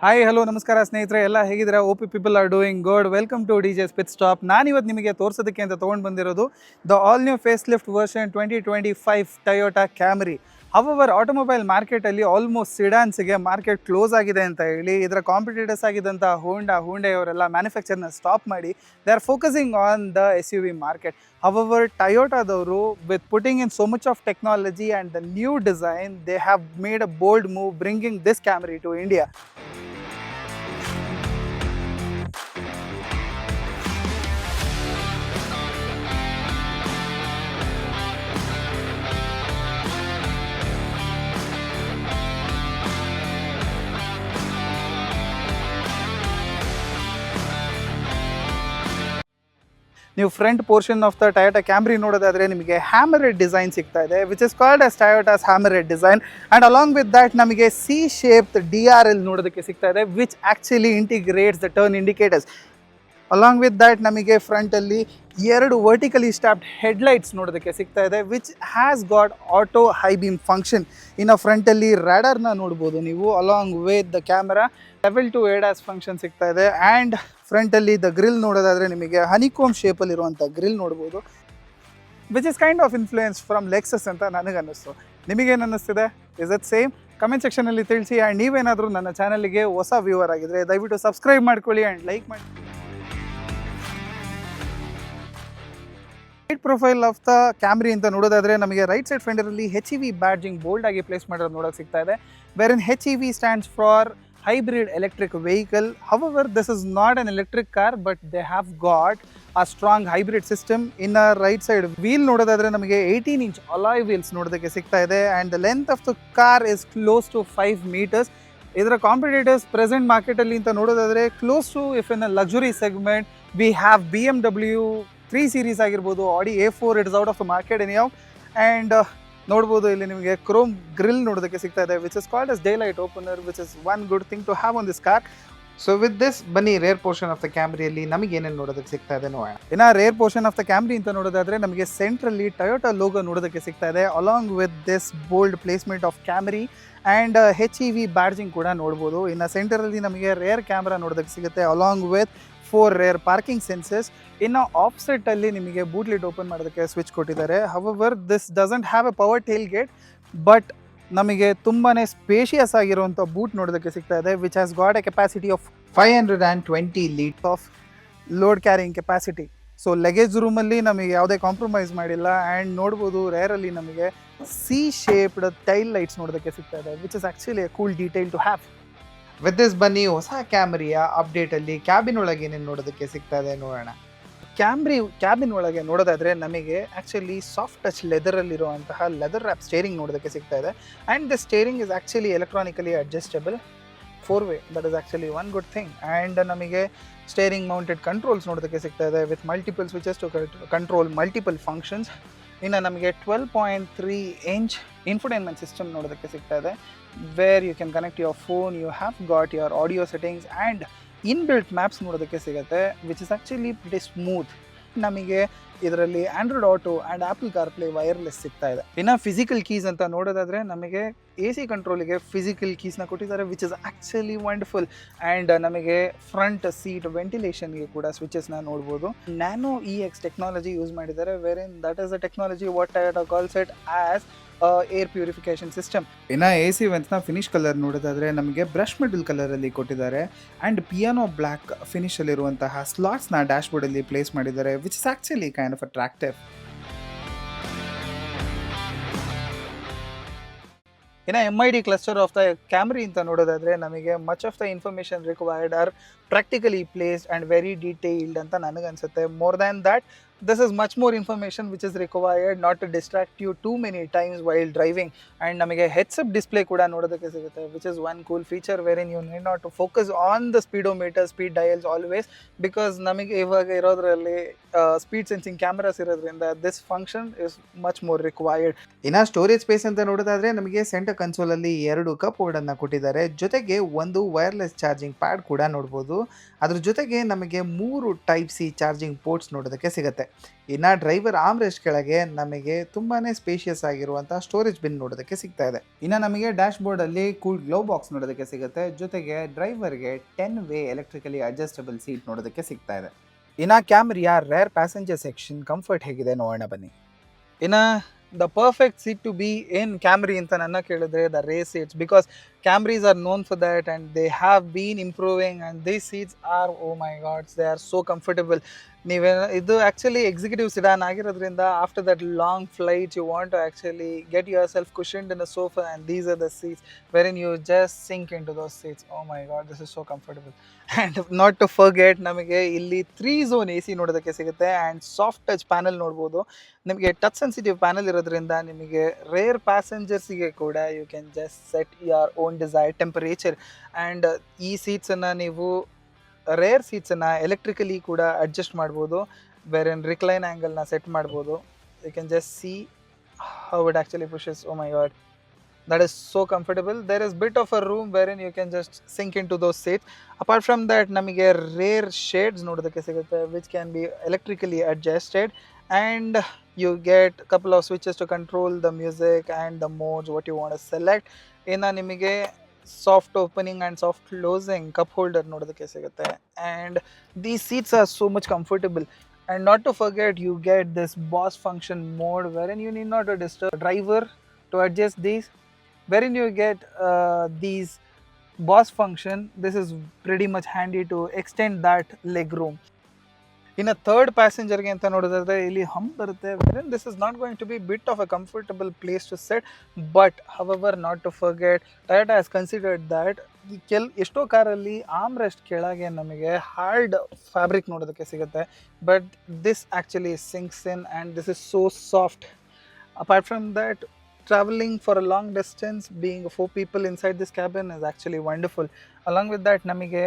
Hi hello ನಮಸ್ಕಾರ ಸ್ನೇಹಿತರೆ, ಎಲ್ಲ ಹೇಗಿದ್ದೀರಾ? Hope people are doing good. Welcome to D J spit stop. ನಾನಿವತ್ತು ನಿಮಗೆ ತೋರಿಸೋದಕ್ಕೆ ಅಂತ ತೊಗೊಂಡು ಬಂದಿರೋದು the all new facelift version 2025 Toyota Camry. Our automobile ಮಾರ್ಕೆಟಲ್ಲಿ ಆಲ್ಮೋಸ್ಟ್ ಸಿಡಾನ್ಸ್ಗೆ ಮಾರ್ಕೆಟ್ ಕ್ಲೋಸ್ ಆಗಿದೆ ಅಂತ ಹೇಳಿ ಇದರ ಕಾಂಪಿಟೇಟರ್ಸ್ ಆಗಿದ್ದಂಥ ಹೋಂಡಾ ಅವರೆಲ್ಲ ಮ್ಯಾನುಫ್ಯಾಕ್ಚರ್ನ ಸ್ಟಾಪ್ ಮಾಡಿ they are focusing on the SUV market. However, Toyotadavaru, with putting in so much of technology and the new design, they have made a bold move bringing this Camry to India. ನೀವು front portion of the Toyota Camry ನೋಡೋದಾದ್ರೆ ನಿಮಗೆ hammered design ಸಿಗ್ತಾ ಇದೆ, which is called as Toyota's hammered design. And along with that ನಮಗೆ C shaped DRL ನೋಡೋದಕ್ಕೆ ಸಿಗ್ತಾ ಇದೆ, which actually integrates the turn indicators. Along with that ನಮಗೆ ಫ್ರಂಟಲ್ಲಿ ಎರಡು ವರ್ಟಿಕಲಿ ಸ್ಟ್ಯಾಪ್ಡ್ ಹೆಡ್ಲೈಟ್ಸ್ ನೋಡೋದಕ್ಕೆ ಸಿಗ್ತಾ ಇದೆ, which has got auto high beam function. ಇನ್ನು ಫ್ರಂಟಲ್ಲಿ ರಾಡರ್ನ ನೋಡ್ಬೋದು ನೀವು. Along with the camera level 2 ADAS function ಸಿಗ್ತಾ ಇದೆ. ಆ್ಯಂಡ್ ಫ್ರಂಟಲ್ಲಿ ದ ಗ್ರಿಲ್ ನೋಡೋದಾದರೆ ನಿಮಗೆ ಹನಿಕೋಮ್ ಶೇಪಲ್ಲಿರುವಂಥ ಗ್ರಿಲ್ ನೋಡ್ಬೋದು, which is kind of influence from Lexus ಅಂತ ನನಗನ್ನಿಸ್ತು. ನಿಮಗೇನು ಅನ್ನಿಸ್ತಿದೆ? Is it same? ಕಮೆಂಟ್ ಸೆಕ್ಷನಲ್ಲಿ ತಿಳಿಸಿ. ಆ್ಯಂಡ್ ನೀವೇನಾದರೂ ನನ್ನ ಚಾನಲ್ಗೆ ಹೊಸ ವ್ಯೂವರ್ ಆಗಿದ್ದರೆ ದಯವಿಟ್ಟು ಸಬ್ಸ್ಕ್ರೈಬ್ ಮಾಡ್ಕೊಳ್ಳಿ ಆ್ಯಂಡ್ ಲೈಕ್ ಮಾಡಿ. Right profile of the Camry ಅಂತ ನೋಡೋದಾದರೆ ನಮಗೆ ರೈಟ್ ಸೈಡ್ ಫೆಂಡರಲ್ಲಿ HEV ಬ್ಯಾಡ್ಜಿಂಗ್ ಬೋಲ್ಡ್ ಆಗಿ ಪ್ಲೇಸ್ ಮಾಡೋದು ನೋಡೋಕೆ ಸಿಗ್ತಾ ಇದೆ, where in HEV stands for hybrid electric vehicle. However, this is not an electric car, but they have got a strong hybrid system. In a right side wheel nododadre namage 18-inch alloy wheels nododake sigta ide, and the length of the car is close to 5 meters. Idra competitors present market alli anta nododadre close to, if in a luxury segment we have BMW 3 series ಆಗಿರ್ಬೋದು, Audi A4, it is out of the market anyhow. And ನೋಡ್ಬೋದು ಇಲ್ಲಿ ನಿಮಗೆ Chrome grill ನೋಡೋದಕ್ಕೆ ಸಿಗ್ತಾ ಇದೆ, which is called as daylight opener, which is one good thing to have on this car. So with this ಬನ್ನಿ rear portion of the ಕ್ಯಾಮ್ರಿಯಲ್ಲಿ ನಮಗೆ ಏನೇನು ನೋಡೋದಕ್ಕೆ ಸಿಗ್ತಾ ಇದೆ ನೋಡೋಣ. ಇನ್ನು rear portion of the Camry ಅಂತ ನೋಡೋದಾದ್ರೆ ನಮಗೆ ಸೆಂಟ್ರಲ್ಲಿ ಟೊಯೋಟಾ ಲೋಗೋ ನೋಡೋದಕ್ಕೆ ಸಿಗ್ತಾ ಇದೆ, along with this bold placement of Camry and HEV badging ಕೂಡ ನೋಡ್ಬೋದು. ಇನ್ನು ಸೆಂಟರಲ್ಲಿ ನಮಗೆ ರೇರ್ ಕ್ಯಾಮ್ರಾ ನೋಡೋದಕ್ಕೆ ಸಿಗುತ್ತೆ, along with 4 rear parking sensors. ಇನ್ನು ಆಫ್ಸೆಟ್ ಅಲ್ಲಿ ನಿಮಗೆ ಬೂಟ್ ಲಿಡ್ ಓಪನ್ ಮಾಡೋದಕ್ಕೆ ಸ್ವಿಚ್ ಕೊಟ್ಟಿದ್ದಾರೆ. However this doesn't have a power tailgate, but ನಮಗೆ ತುಂಬಾನೇ ಸ್ಪೇಷಿಯಸ್ ಆಗಿರುವಂಥ ಬೂಟ್ ನೋಡೋದಕ್ಕೆ ಸಿಗ್ತಾ ಇದೆ, which has got a capacity of 520 litre of load carrying capacity. So luggage ರೂಮಲ್ಲಿ ನಮಗೆ ಯಾವುದೇ ಕಾಂಪ್ರಮೈಸ್ ಮಾಡಿಲ್ಲ. ಆ್ಯಂಡ್ ನೋಡ್ಬೋದು ರೇರಲ್ಲಿ ನಮಗೆ ಸಿ ಶೇಪ್ಡ್ ಟೈಲ್ ಲೈಟ್ಸ್ ನೋಡೋದಕ್ಕೆ ಸಿಗ್ತಾ ಇದೆ, which is actually a cool detail to have. With this ಬನ್ನಿ ಹೊಸ ಕ್ಯಾಮ್ರಿಯ ಅಪ್ಡೇಟಲ್ಲಿ ಕ್ಯಾಬಿನ್ ಒಳಗೆ ಏನೇನು ನೋಡೋದಕ್ಕೆ ಸಿಗ್ತಾ ಇದೆ ನೋಡೋಣ. ಕ್ಯಾಬಿನ್ ಒಳಗೆ ನೋಡೋದಾದರೆ ನಮಗೆ ಆ್ಯಕ್ಚುಲಿ ಸಾಫ್ಟ್ ಟಚ್ ಲೆದರಲ್ಲಿರುವಂತಹ ಲೆದರ್ ರ್ಯಾಪ್ ಸ್ಟೇರಿಂಗ್ ನೋಡೋದಕ್ಕೆ ಸಿಗ್ತಾ ಇದೆ. And the steering is actually electronically adjustable 4-way. That is actually one good thing. And ನಮಗೆ ಸ್ಟೇರಿಂಗ್ ಮೌಂಟೆಡ್ ಕಂಟ್ರೋಲ್ಸ್ ನೋಡೋದಕ್ಕೆ ಸಿಗ್ತಾ ಇದೆ, with multiple switches to control multiple functions. ಇನ್ನು ನಮಗೆ 12.3 inch ಇನ್ಫೋಟೈನ್ಮೆಂಟ್ ಸಿಸ್ಟಮ್ ನೋಡೋದಕ್ಕೆ ಸಿಗ್ತಾ ಇದೆ, where you can connect your phone, you have got your audio settings and inbuilt maps ನೋಡೋದಕ್ಕೆ ಸಿಗುತ್ತೆ, which is actually pretty smooth. ನಮಗೆ ಇದರಲ್ಲಿ Android auto and apple CarPlay wireless ಸಿಗ್ತಾ ಇದೆ. ಇನ್ನು ಫಿಸಿಕಲ್ ಕೀಸ್ ಅಂತ ನೋಡೋದಾದರೆ ನಮಗೆ AC ಕಂಟ್ರೋಲಿಗೆ ಫಿಸಿಕಲ್ ಕೀಸ್ನ ಕೊಟ್ಟಿದ್ದಾರೆ, which is actually wonderful. And ನಮಗೆ ಫ್ರಂಟ್ ಸೀಟ್ ವೆಂಟಿಲೇಷನ್ಗೆ ಕೂಡ ಸ್ವಿಚಸ್ನ ನೋಡ್ಬೋದು. ನ್ಯಾನೋ EX ಟೆಕ್ನಾಲಜಿ ಯೂಸ್ ಮಾಡಿದ್ದಾರೆ, where in that is the technology what Toyota calls it as air purification system. ಇನ್ನು AC ವೆಂಟ್ನ ಫಿನಿಶ್ ಕಲರ್ ನೋಡೋದಾದರೆ ನಮಗೆ ಬ್ರಷ್ ಮೆಟಲ್ ಕಲರಲ್ಲಿ ಕೊಟ್ಟಿದ್ದಾರೆ, ಆ್ಯಂಡ್ ಪಿಯಾನೋ ಬ್ಲ್ಯಾಕ್ ಫಿನಿಷಲ್ಲಿರುವಂತಹ ಸ್ಲಾಟ್ಸ್ನ ಡ್ಯಾಶ್ಬೋರ್ಡಲ್ಲಿ ಪ್ಲೇಸ್ ಮಾಡಿದ್ದಾರೆ, which is actually kind of attractive. ಇನ್ನು MID cluster of the Camry ಅಂತ ನೋಡೋದಾದರೆ ನಮಗೆ much of the information required are practically placed and very detailed ಅಂತ ನನಗನ್ಸುತ್ತೆ. More than that, this is much more information which is required not to distract you too many times while driving. And ನಮಗೆ heads up display ಕೂಡ ನೋಡೋದಕ್ಕೆ ಸಿಗುತ್ತೆ, which is one cool feature wherein you need not to focus on the speedometer, speed dials always, because ನಮಗೆ ಇವಾಗ ಇರೋದ್ರಲ್ಲಿ speed sensing cameras ಇರೋದ್ರಿಂದ this function is much more required. ಇನ್ನು storage space ಅಂತ ನೋಡೋದಾದರೆ ನಮಗೆ ಸೆಂಟರ್ ಕನ್ಸೋಲಲ್ಲಿ 2 ಕಪ್ ಹೋಲ್ಡನ್ನು ಕೊಟ್ಟಿದ್ದಾರೆ, ಜೊತೆಗೆ ಒಂದು ವೈರ್ಲೆಸ್ ಚಾರ್ಜಿಂಗ್ ಪ್ಯಾಡ್ ಕೂಡ ನೋಡ್ಬೋದು. ಅದ್ರ ಜೊತೆಗೆ ನಮಗೆ 3 Type C ಚಾರ್ಜಿಂಗ್ ಪೋರ್ಟ್ಸ್ ನೋಡೋದಕ್ಕೆ ಸಿಗುತ್ತೆ. ಇನ್ನು ಡ್ರೈವರ್ ಆಮ್ರೆಸ್ಟ್ ಕೆಳಗೆ ನಮಗೆ ತುಂಬಾ ಸ್ಪೇಷಿಯಸ್ ಆಗಿರುವಂಥ ಸ್ಟೋರೇಜ್ ಬಿನ್ ನೋಡೋದಕ್ಕೆ ಸಿಗ್ತಾ ಇದೆ. ಇನ್ನು ನಮಗೆ ಡ್ಯಾಶ್ ಬೋರ್ಡಲ್ಲಿ ಕೂಲ್ ಗ್ಲೋ ಬಾಕ್ಸ್ ನೋಡೋದಕ್ಕೆ ಸಿಗುತ್ತೆ. ಜೊತೆಗೆ ಡ್ರೈವರ್ಗೆ 10-way ಎಲೆಕ್ಟ್ರಿಕಲಿ ಅಡ್ಜಸ್ಟಬಲ್ ಸೀಟ್ ನೋಡೋದಕ್ಕೆ ಸಿಗ್ತಾ ಇದೆ. ಇನ್ನು ಕ್ಯಾಮ್ರಿಯ ರೇರ್ ಪ್ಯಾಸೆಂಜರ್ ಸೆಕ್ಷನ್ ಕಂಫರ್ಟ್ ಹೇಗಿದೆ ನೋಡೋಣ ಬನ್ನಿ. ಇನ್ನು the perfect seat to be in Camry ಅಂತ ನನ್ನ ಕೇಳಿದ್ರೆ the rear seats, because Camrys are known for that and they have been improving, and these seats are, oh my god, they are so comfortable. ನೀವೇ ಇದು actually executive sedan ಆಗಿರೋದ್ರಿಂದ after that long flight you want to actually get yourself cushioned in a sofa and these are the seats wherein you just sink into those seats. Oh my god, this is so comfortable. And not to forget, ನಮಗೆ ಇಲ್ಲಿ 3 zone AC ನೋಡೋದಕ್ಕೆ ಸಿಗುತ್ತೆ and soft touch panel ನೋಡ್ಬೋದು. ನಿಮಗೆ touch sensitive panel ಇರೋದ್ರಿಂದ ನಿಮಗೆ rear ಪ್ಯಾಸೆಂಜರ್ಸಿಗೆ ಕೂಡ you can just set your own desired temperature. And ಈ ಸೀಟ್ಸನ್ನು ನೀವು ರೇರ್ ಸೀಟ್ಸನ್ನು ಎಲೆಕ್ಟ್ರಿಕಲಿ ಕೂಡ ಅಡ್ಜಸ್ಟ್ ಮಾಡ್ಬೋದು, ಬೇರೆ ರಿಕ್ಲೈನ್ ಆ್ಯಂಗಲ್ನ ಸೆಟ್ ಮಾಡ್ಬೋದು. You can just see how it actually pushes. Oh my god, that is so comfortable. There is bit of a room wherein you can just sink into those seats. Apart from that, namige rare shades nododakke sigutte which can be electrically adjusted, and you get a couple of switches to control the music and the modes what you want to select. Inna nimige soft opening and soft closing cup holder nododakke sigutte, and these seats are so much comfortable. And not to forget, you get this boss function mode wherein you need not to disturb the driver to adjust these, wherein you get these boss function. This is pretty much handy to extend that leg room. In a third passenger ge anta nododadre illi hump barutte, wherein this is not going to be bit of a comfortable place to sit. But however, not to forget, Toyota has considered that ಎಷ್ಟೋ ಕಾರಲ್ಲಿ armrest ಕೆಳಗೆ ನಮಗೆ hard fabric ನೋಡೋದಕ್ಕೆ ಸಿಗುತ್ತೆ, but this actually sinks in and this is so soft. Apart from that, traveling for a long distance, being 4 people inside this cabin is actually wonderful. Along with that, namige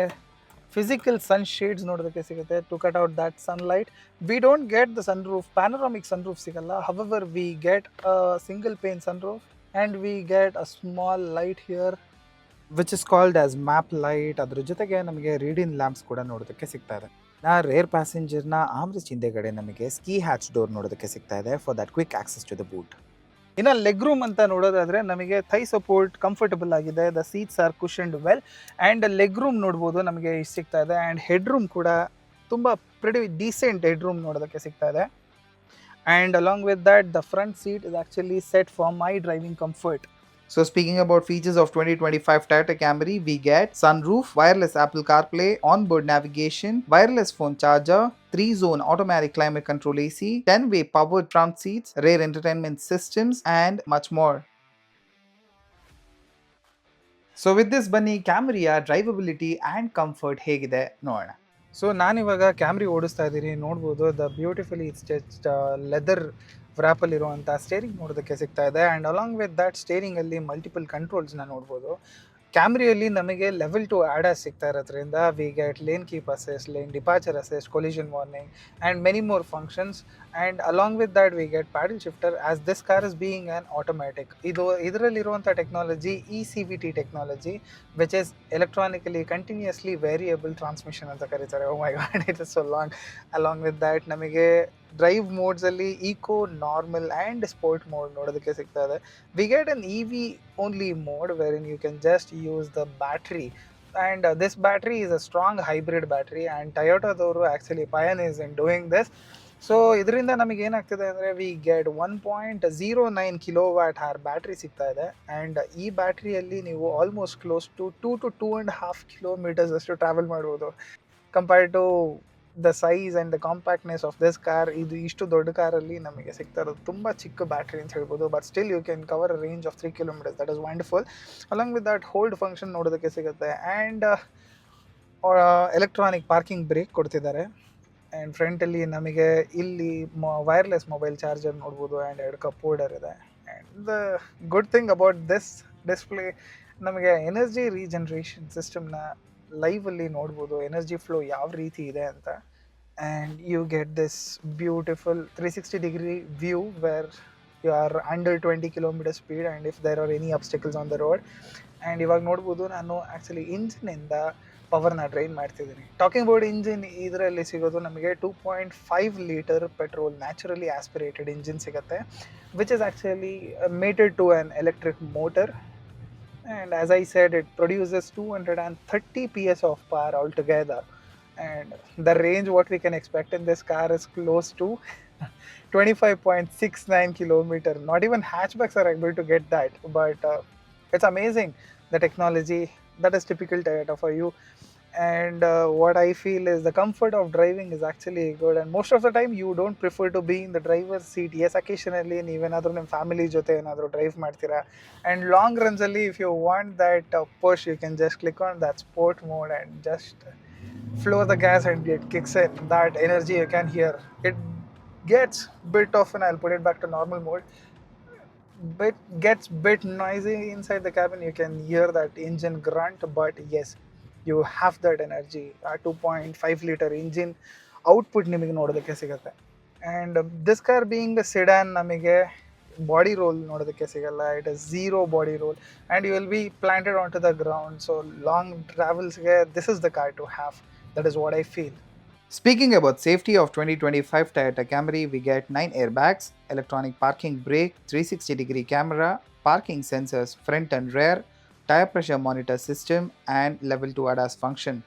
physical sunshades nododakke sigutte to cut out that sunlight. We don't get the sunroof, panoramic sunroof sigalla. However, we get a single pane sunroof and we get a small light here which is called as map light. adru jotege namige read-in lamps kuda nododakke sigta ide. ನಾ rear ಪ್ಯಾಸೆಂಜರ್ನ armrest ಹಿಂದೆಗಡೆ ನಮಗೆ ski hatch door ನೋಡೋದಕ್ಕೆ ಸಿಗ್ತಾ ಇದೆ for that quick access to the boot. ಇನ್ನು legroom ಅಂತ ನೋಡೋದಾದರೆ ನಮಗೆ ಥೈ ಸಪೋರ್ಟ್ ಕಂಫರ್ಟಬಲ್ ಆಗಿದೆ. The seats are cushioned well and legroom ನೋಡ್ಬೋದು ನಮಗೆ ಇಷ್ಟು ಸಿಗ್ತಾ ಇದೆ. ಆ್ಯಂಡ್ ಹೆಡ್ ರೂಮ್ ಕೂಡ ತುಂಬ ಪ್ರಿಟಿ ಡೀಸೆಂಟ್ ಹೆಡ್ ರೂಮ್ ನೋಡೋದಕ್ಕೆ ಸಿಗ್ತಾ ಇದೆ. And along with that, the front seat is actually set for my driving comfort. So speaking about features of 2025 Toyota Camry, we get sunroof, wireless Apple CarPlay, onboard navigation, wireless phone charger, 3-zone automatic climate control AC, 10-way powered front seats, rear entertainment systems, and much more. So with this ಬನ್ನಿ ಕ್ಯಾಮ್ರಿಯ ಡ್ರೈವಬಿಲಿಟಿ and comfort ಹೇಗಿದೆ ನೋಡೋಣ. So ನಾನಿವಾಗ Camry ಓಡಿಸ್ತಾ ಇದ್ದೀನಿ, ನೋಡ್ಬೋದು the beautifully stitched leather ವ್ರ್ಯಾಪಲ್ಲಿರುವಂಥ steering ನೋಡೋದಕ್ಕೆ ಸಿಗ್ತಾ ಇದೆ. ಆ್ಯಂಡ್ ಅಲಾಂಗ್ ವಿತ್ ದ್ಯಾಟ್ ಸ್ಟೇರಿಂಗಲ್ಲಿ ಮಲ್ಟಿಪಲ್ ಕಂಟ್ರೋಲ್ಸ್ನ ನೋಡ್ಬೋದು. ಕ್ಯಾಮ್ರಿಯಲ್ಲಿ ನಮಗೆ ಲೆವೆಲ್ 2 ADAS ಸಿಗ್ತಾ ಇರೋದ್ರಿಂದ we get lane keep assist, lane departure assist, collision warning and many more functions. And along with that we get paddle shifter as this car is being an automatic. ಇದರಲ್ಲಿರುವಂಥ technology ECVT technology, which is electronically continuously variable transmission ಅಂತ ಕರೀತಾರೆ. ಓ my god, it is so long. Along with that ನಮಗೆ drive ಮೋಡ್ಸಲ್ಲಿ eco, normal and sport mode ನೋಡೋದಕ್ಕೆ ಸಿಗ್ತಾ ಇದೆ. We get an EV only mode wherein you can just use the battery, and this battery is a strong hybrid battery, and Toyota davaru actually pioneers in doing this. So ಇದರಿಂದ ನಮಗೆ ಏನಾಗ್ತಿದೆ ಅಂದರೆ we get 1.09 kWh battery ಸಿಗ್ತಾ ಇದೆ. And ಈ ಬ್ಯಾಟ್ರಿಯಲ್ಲಿ ನೀವು almost close to 2 to 2.5 kilometers ಅಷ್ಟು ಟ್ರಾವೆಲ್ ಮಾಡ್ಬೋದು. Compared to the size and the ಕಾಂಪ್ಯಾಕ್ಟ್ನೆಸ್ ಆಫ್ ದಿಸ್ ಕಾರ್, ಇದು ಇಷ್ಟು ದೊಡ್ಡ ಕಾರಲ್ಲಿ ನಮಗೆ ಸಿಗ್ತಾ ಇರೋದು ತುಂಬ ಚಿಕ್ಕ ಬ್ಯಾಟ್ರಿ ಅಂತ ಹೇಳ್ಬೋದು. But still you can cover a range of 3 kilometers. That is wonderful. Along with that hold function ನೋಡೋದಕ್ಕೆ ಸಿಗುತ್ತೆ. ಆ್ಯಂಡ್ ಎಲೆಕ್ಟ್ರಾನಿಕ್ ಪಾರ್ಕಿಂಗ್ ಬ್ರೇಕ್ ಕೊಡ್ತಿದ್ದಾರೆ. ಆ್ಯಂಡ್ ಫ್ರಂಟಲ್ಲಿ ನಮಗೆ ಇಲ್ಲಿ ವೈರ್ಲೆಸ್ ಮೊಬೈಲ್ ಚಾರ್ಜರ್ ನೋಡ್ಬೋದು. ಆ್ಯಂಡ್ 2 ಕಪ್ ಹೋಲ್ಡರ್ ಇದೆ. And the good thing about this display, ನಮಗೆ energy regeneration ಸಿಸ್ಟಮ್ನ ಲೈವಲ್ಲಿ ನೋಡ್ಬೋದು, ಎನರ್ಜಿ ಫ್ಲೋ ಯಾವ ರೀತಿ ಇದೆ ಅಂತ. And you get this beautiful 360-degree view where you are under 20 km speed, and if there are any obstacles on the road, and ಇವಾಗ ನೋಡ್ಬೋದು ನಾನು ಆ್ಯಕ್ಚುಲಿ ಇಂಜಿನಿಂದ ಪವರ್ನ ಡ್ರೈನ್ ಮಾಡ್ತಿದ್ದೀನಿ. ಟಾಕಿಂಗ್ ಅಬೌಟ್ ಇಂಜಿನ್, ಇದರಲ್ಲಿ ಸಿಗೋದು ನಮಗೆ 2.5 litre petrol naturally aspirated engine ಸಿಗುತ್ತೆ, which is actually mated to an electric motor. And as I said, it produces 230 PS of power altogether. And the range what we can expect in this car is close to 25.69 kilometer. Not even hatchbacks are able to get that, but it's amazing, the technology that is typical Toyota for you. And what I feel is the comfort of driving is actually good, and most of the time you don't prefer to be in the driver's seat. Yes, occasionally ನೀವೇನಾದರೂ ನಿಮ್ಮ family ಜೊತೆ ಏನಾದರೂ drive ಮಾಡ್ತೀರಾ, and long runs ಅಲ್ಲಿ if you want that push, you can just click on that sport mode and just floor the gas and it kicks in. That energy you can hear. It gets bit often, I'll put it back to normal mode, bit gets bit noisy inside the cabin. You can hear that engine grunt, but yes, you have that energy. A 2.5 liter engine output ನಿಮಗೆ ನೋಡೋದಕ್ಕೆ ಸಿಗುತ್ತೆ. And this car being a sedan, ನಮಗೆ body roll ನೋಡೋದಕ್ಕೆ ಸಿಗಲ್ಲ. It is zero body roll and you will be planted on to the ground. So long ಟ್ರಾವೆಲ್ಸ್ಗೆ this is the car to have. That is what I feel. Speaking about safety of 2025 Toyota Camry, we get 9 airbags, electronic parking brake, 360-degree camera, parking sensors front and rear, tire pressure monitor system, and level 2 ADAS function.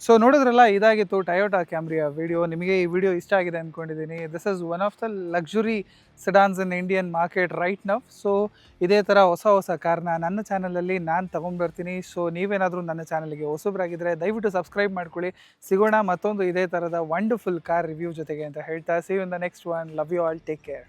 So ನೋಡಿದ್ರಲ್ಲ, ಇದಾಗಿತ್ತು Toyota ಕ್ಯಾಮ್ರಿಯ video. ನಿಮಗೆ ಈ video ಇಷ್ಟ ಆಗಿದೆ ಅಂದ್ಕೊಂಡಿದ್ದೀನಿ. This is one of the luxury sedans in Indian market right now. So ಇದೇ ಥರ ಹೊಸ ಕಾರ್ನ ನನ್ನ ಚಾನಲಲ್ಲಿ ನಾನು ತೊಗೊಂಡ್ಬರ್ತೀನಿ. ಸೊ ನೀವೇನಾದರೂ ನನ್ನ ಚಾನಲ್ಗೆ ಹೊಸಬ್ರಾಗಿದ್ದರೆ ದಯವಿಟ್ಟು ಸಬ್ಸ್ಕ್ರೈಬ್ ಮಾಡ್ಕೊಳ್ಳಿ. ಸಿಗೋಣ ಮತ್ತೊಂದು ಇದೇ ಥರದ ವಂಡರ್ಫುಲ್ ಕಾರ್ ರಿವ್ಯೂ ಜೊತೆಗೆ ಅಂತ ಹೇಳ್ತಾ, see you in the next one. Love you all, take care.